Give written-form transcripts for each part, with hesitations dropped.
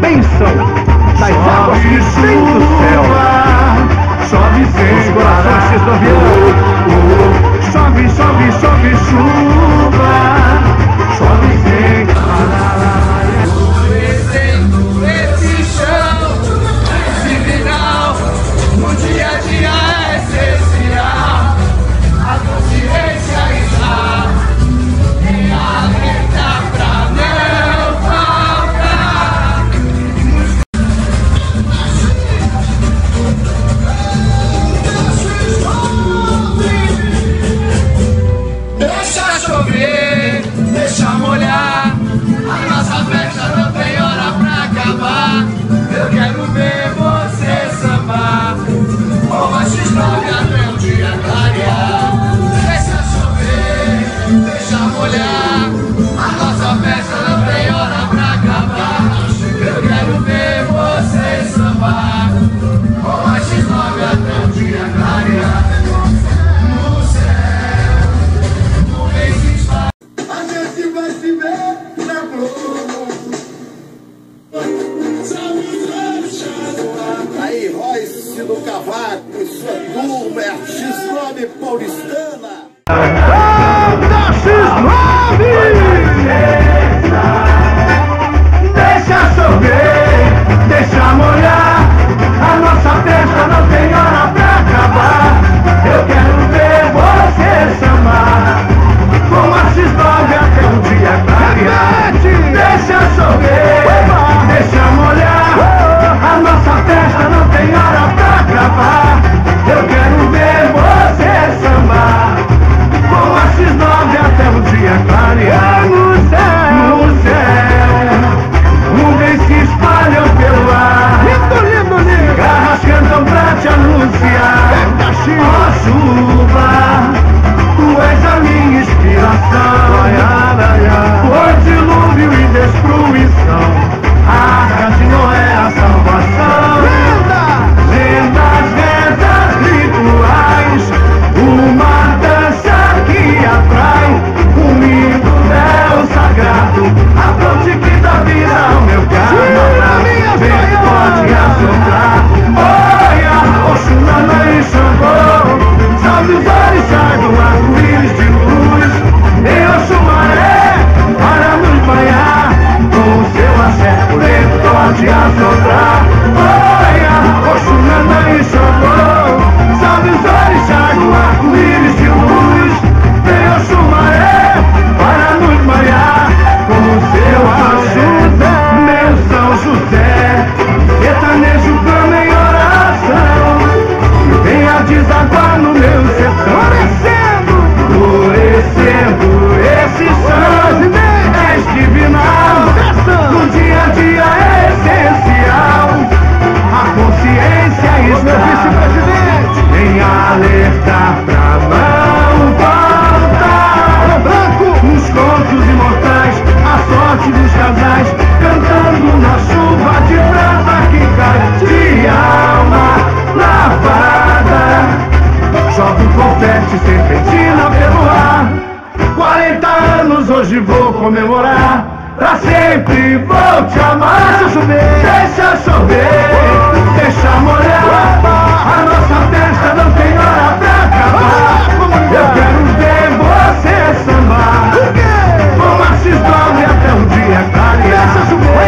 bênção das águas que vem do céu. Chove sem Os corações se esnoviam. Chove, chove, chove, chuva. Chove sem parar. Descendo esse chão, esse final, no dia a dia é essencial. A consciência está em alerta pra não faltar. Deixa chover, deixa molhar. A nossa festa não tem hora pra acabar. Eu quero ver você sambar com a X9 até o dia clarear. Deixa chover, deixa molhar. A nossa festa não tem hora pra acabar. Eu quero ver você sambar com a X9 até o dia clarear. No céu, nuvens. A gente vai se ver na Globo. Aí, Royce do Cavaco e sua turma é a X9 paulistana. Da X9! Deixa chover, deixa molhar. A nossa festa não tem hora pra acabar. Eu quero ver você chamar com a X9 até o dia clarear. Deixa chover, deixa molhar. A nossa festa não tem hora pra acabar. Eu quero ver você chamar com a X9 até o dia clarear. No céu, nuvens se espalham pelo ar. Garras cantam pra te anunciar. Ó chuva, tu és a minha inspiração. Por dilúvio e destruição, a Arca de Noé a salvação. Lendas, rezas, rituais, uma dança que atrai, um lindo véu sagrado, a ponte que dá vida ao meu carnaval. Vem, pode assoprar, olha, Oxunana e Xangô, salve os orixás do arco-íris de luz. Em Oxumaré, para nos banhar, com o seu axé pureza pode assoprar. Olha, Oxunana e Xangô, salve os orixás do arco-íris de luz. Em Oxumaré, para nos banhar, com o seu axé. Meu São José, sertanejo clama em oração, venha desaguar no meu sertão, florescendo esse chão, és divinal, no dia a dia é essencial, a consciência está em alerta pra não faltar. Nos contos imortais, a sorte dos casais, cantando na chuva de prata que cai, de alma lavada. Chove confete, serpentina pelo ar. 40 anos hoje vou comemorar, pra sempre vou te amar. Deixa chover, deixa molhar. A nossa festa não tem hora pra acabar. Eu quero ver você sambar com a X9 até o dia clarear.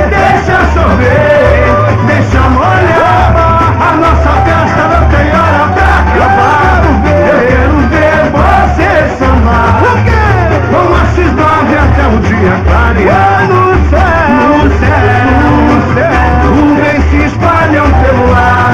Deixa chover, deixa molhar. A nossa festa não tem hora pra acabar. Eu quero ver você sambar com a X9 até o dia clarear. No céu, nuvens se espalham pelo ar.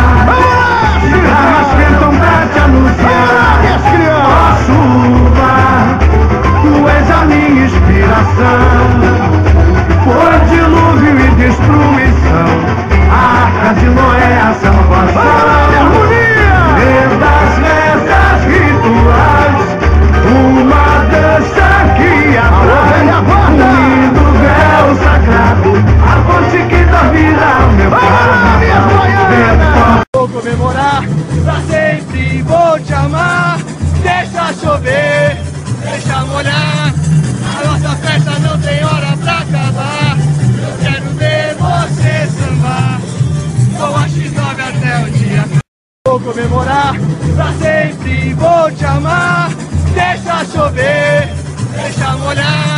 molhar.